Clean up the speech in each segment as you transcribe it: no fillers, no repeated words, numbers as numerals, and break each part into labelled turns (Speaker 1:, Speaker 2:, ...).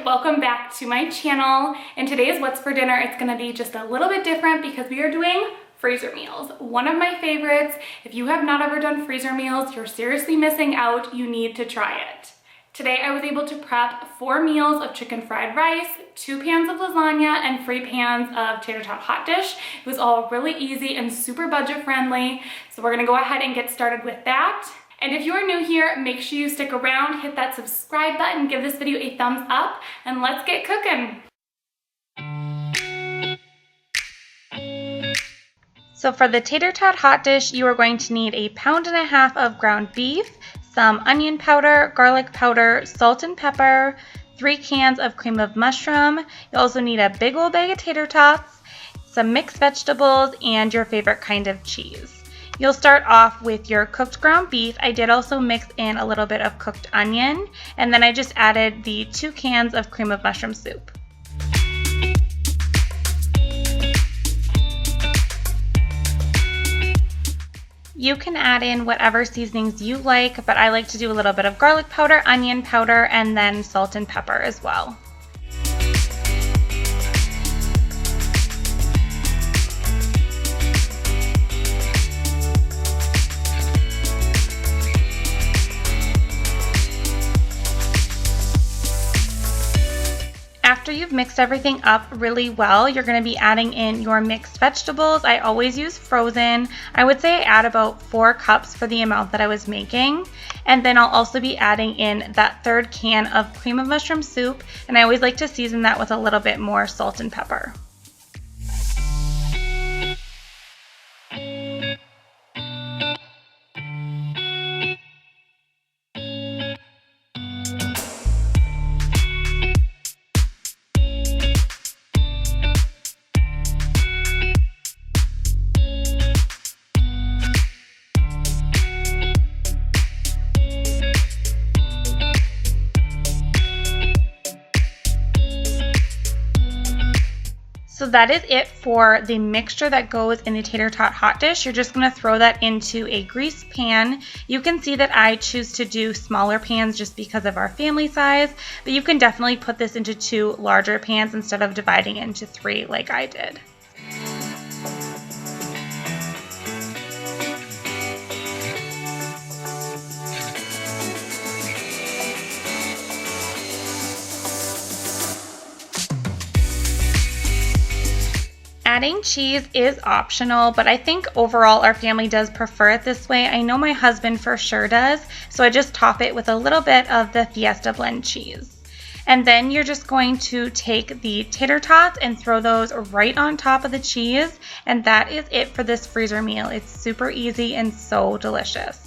Speaker 1: Welcome back to my channel, and today's What's for Dinner. It's going to be just a little bit different because we are doing freezer meals. One of my favorites. If you have not ever done freezer meals, you're seriously missing out. You need to try it. Today I was able to prep 4 meals of chicken fried rice, 2 pans of lasagna, and 3 pans of tater tot hot dish. It was all really easy and super budget friendly, so we're going to go ahead and get started with that. And if you are new here, make sure you stick around, hit that subscribe button, give this video a thumbs up, and let's get cooking. So for the tater tot hot dish, you are going to need 1.5 pounds of ground beef, some onion powder, garlic powder, salt and pepper, 3 cans of cream of mushroom. You also need a big old bag of tater tots, some mixed vegetables, and your favorite kind of cheese. You'll start off with your cooked ground beef. I did also mix in a little bit of cooked onion, and then I just added the 2 cans of cream of mushroom soup. You can add in whatever seasonings you like, but I like to do a little bit of garlic powder, onion powder, and then salt and pepper as well. After you've mixed everything up really well, you're going to be adding in your mixed vegetables. I always use frozen. I would say I add about 4 cups for the amount that I was making. And then I'll also be adding in that 3rd can of cream of mushroom soup. And I always like to season that with a little bit more salt and pepper. So that is it for the mixture that goes in the tater tot hot dish. You're just going to throw that into a greased pan. You can see that I choose to do smaller pans just because of our family size, but you can definitely put this into 2 larger pans instead of dividing it into 3 like I did. Adding cheese is optional, but I think overall our family does prefer it this way. I know my husband for sure does, so I just top it with a little bit of the Fiesta blend cheese. And then you're just going to take the tater tots and throw those right on top of the cheese, and that is it for this freezer meal. It's super easy and so delicious.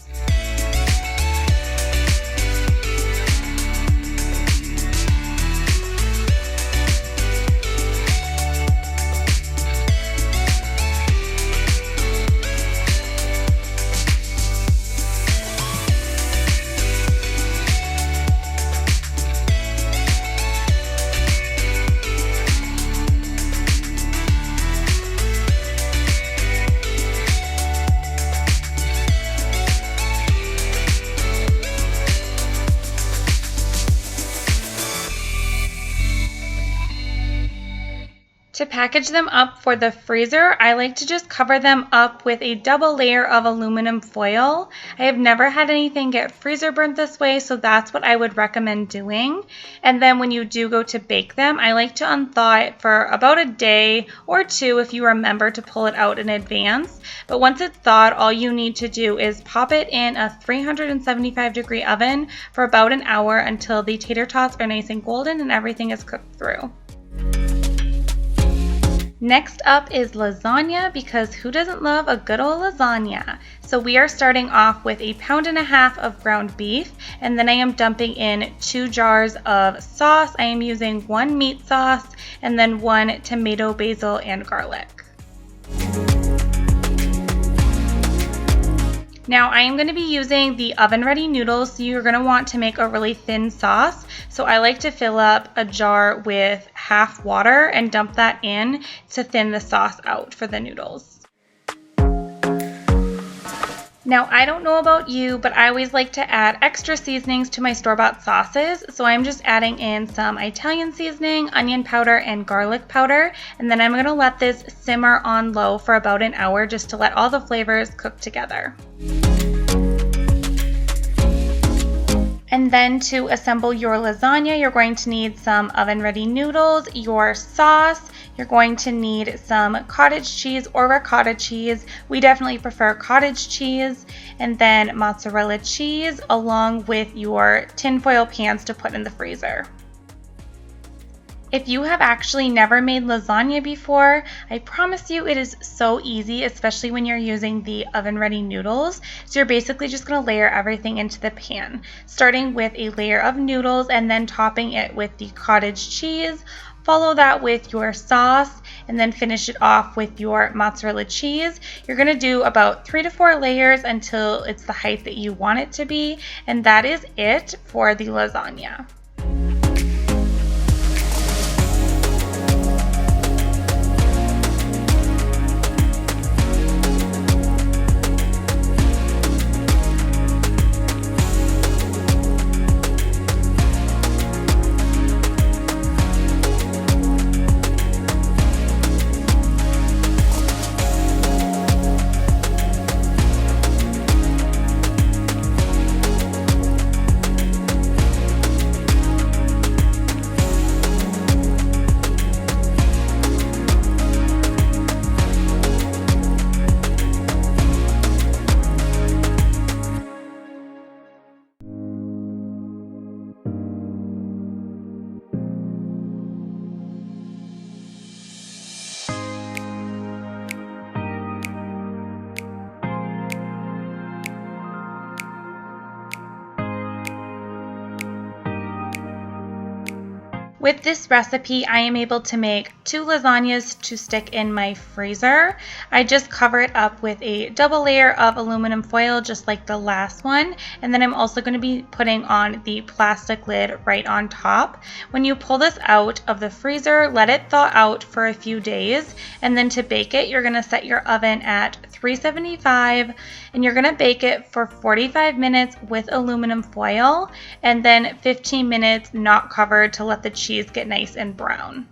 Speaker 1: To package them up for the freezer, I like to just cover them up with a double layer of aluminum foil. I have never had anything get freezer burnt this way, so that's what I would recommend doing. And then when you do go to bake them, I like to unthaw it for about a day or 2 if you remember to pull it out in advance. But once it's thawed, all you need to do is pop it in a 375-degree oven for about an hour until the tater tots are nice and golden and everything is cooked through. Next up is lasagna, because who doesn't love a good old lasagna? So we are starting off with 1.5 pounds of ground beef, and then I am dumping in 2 jars of sauce. I am using 1 meat sauce and then 1 tomato, basil, and garlic. Now I am going to be using the oven ready noodles, so you're going to want to make a really thin sauce. So I like to fill up a jar with half water and dump that in to thin the sauce out for the noodles. Now I don't know about you, but I always like to add extra seasonings to my store-bought sauces. So I'm just adding in some Italian seasoning, onion powder, and garlic powder. And then I'm going to let this simmer on low for about an hour just to let all the flavors cook together. And then to assemble your lasagna, you're going to need some oven-ready noodles, your sauce, you're going to need some cottage cheese or ricotta cheese. We definitely prefer cottage cheese, and then mozzarella cheese along with your tinfoil pans to put in the freezer. If you have actually never made lasagna before, I promise you it is so easy, especially when you're using the oven-ready noodles. So you're basically just going to layer everything into the pan, starting with a layer of noodles and then topping it with the cottage cheese. Follow that with your sauce and then finish it off with your mozzarella cheese. You're going to do about 3 to 4 layers until it's the height that you want it to be, and that is it for the lasagna. With this recipe, I am able to make 2 lasagnas to stick in my freezer. I just cover it up with a double layer of aluminum foil, just like the last one. And then I'm also going to be putting on the plastic lid right on top. When you pull this out of the freezer, let it thaw out for a few days. And then to bake it, you're going to set your oven at 375, and you're going to bake it for 45 minutes with aluminum foil, and then 15 minutes not covered to let the cheese get nice and brown.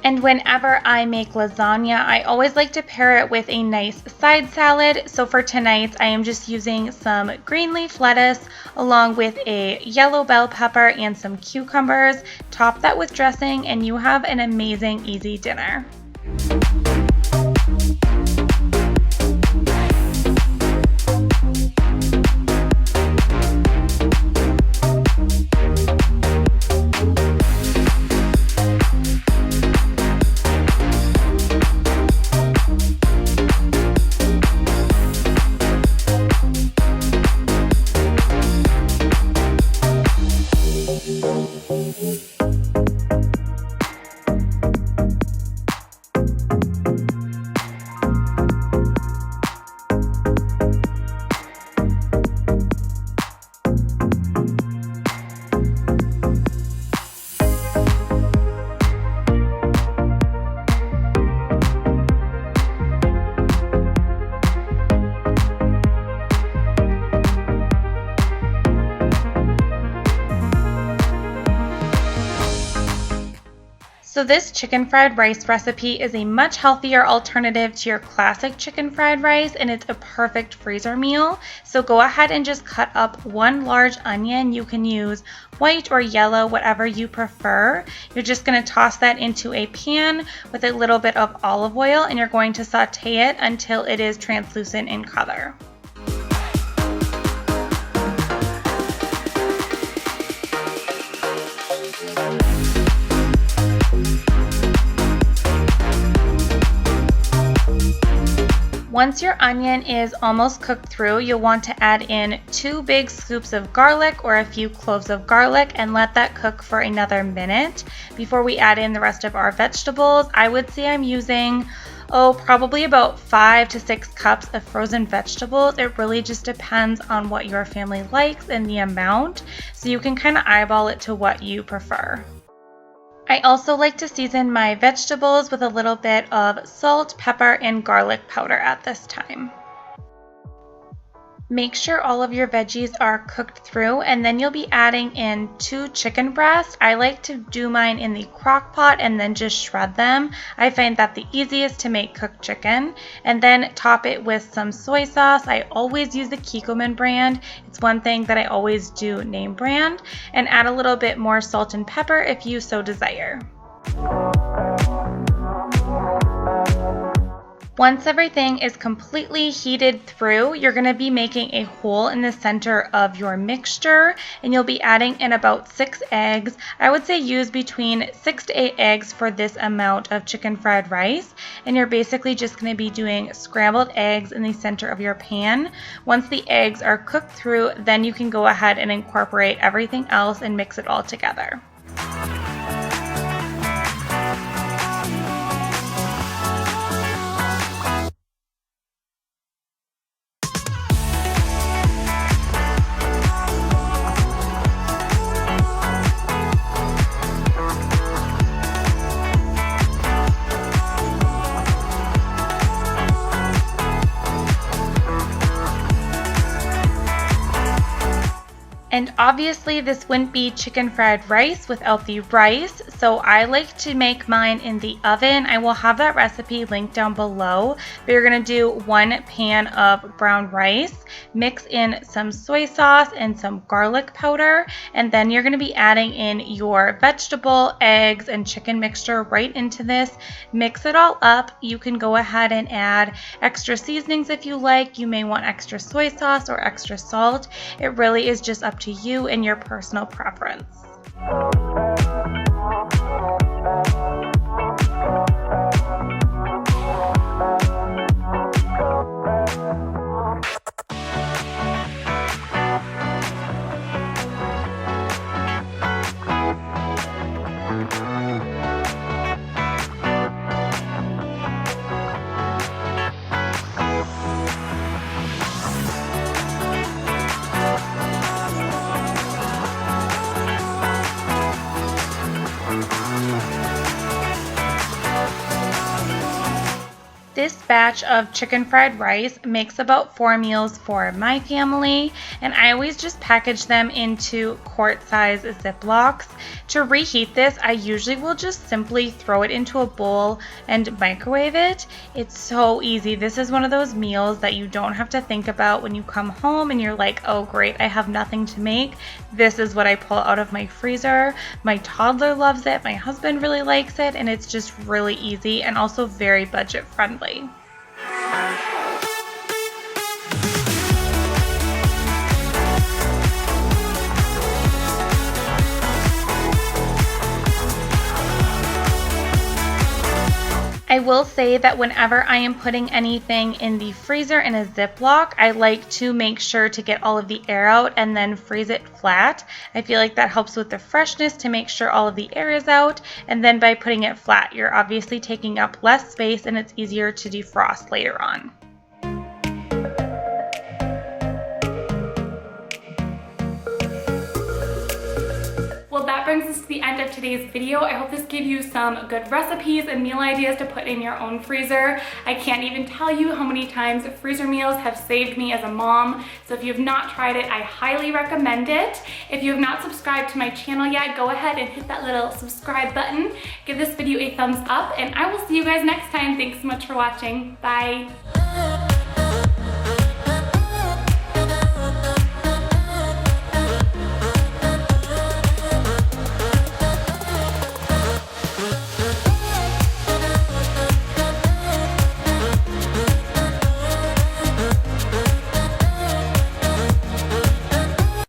Speaker 1: And whenever I make lasagna, I always like to pair it with a nice side salad. So for tonight, I am just using some green leaf lettuce along with a yellow bell pepper and some cucumbers. Top that with dressing and you have an amazing, easy dinner. So this chicken fried rice recipe is a much healthier alternative to your classic chicken fried rice, and it's a perfect freezer meal. So go ahead and just cut up 1 large onion. You can use white or yellow, whatever you prefer. You're just going to toss that into a pan with a little bit of olive oil, and you're going to saute it until it is translucent in color.
Speaker 2: Once your onion is almost cooked through, you'll want to add in 2 big scoops of garlic or a few cloves of garlic and let that cook for another minute before we add in the rest of our vegetables. I would say I'm using probably about 5 to 6 cups of frozen vegetables. It really just depends on what your family likes and the amount, so you can kind of eyeball it to what you prefer. I also like to season my vegetables with a little bit of salt, pepper, and garlic powder at this time. Make sure all of your veggies are cooked through, and then you'll be adding in 2 chicken breasts. I like to do mine in the crock pot and then just shred them. I find that the easiest to make cooked chicken. And then top it with some soy sauce. I always use the Kikkoman brand. It's one thing that I always do name brand. And add a little bit more salt and pepper if you so desire. Once everything is completely heated through, you're going to be making a hole in the center of your mixture, and you'll be adding in about 6 eggs. I would say use between 6 to 8 eggs for this amount of chicken fried rice, and you're basically just going to be doing scrambled eggs in the center of your pan. Once the eggs are cooked through, then you can go ahead and incorporate everything else and mix it all together. And obviously this wouldn't be chicken fried rice without the rice, so I like to make mine in the oven. I will have that recipe linked down below, but you're gonna do 1 pan of brown rice, mix in some soy sauce and some garlic powder, and then you're gonna be adding in your vegetable, eggs, and chicken mixture right into this. Mix it all up. You can go ahead and add extra seasonings if you like. You may want extra soy sauce or extra salt. It really is just up to you and your personal preference. This batch of chicken fried rice makes about 4 meals for my family, and I always just package them into quart-size Ziplocs. To reheat this, I usually will just simply throw it into a bowl and microwave it. It's so easy. This is one of those meals that you don't have to think about when you come home and you're like, oh great, I have nothing to make. This is what I pull out of my freezer. My toddler loves it, my husband really likes it, and it's just really easy and also very budget friendly. I will say that whenever I am putting anything in the freezer in a Ziploc, I like to make sure to get all of the air out and then freeze it flat. I feel like that helps with the freshness to make sure all of the air is out, and then by putting it flat, you're obviously taking up less space and it's easier to defrost later on.
Speaker 1: Well, that brings us to the end of today's video. I hope this gave you some good recipes and meal ideas to put in your own freezer. I can't even tell you how many times freezer meals have saved me as a mom. So if you have not tried it, I highly recommend it. If you have not subscribed to my channel yet, go ahead and hit that little subscribe button. Give this video a thumbs up, and I will see you guys next time. Thanks so much for watching. Bye.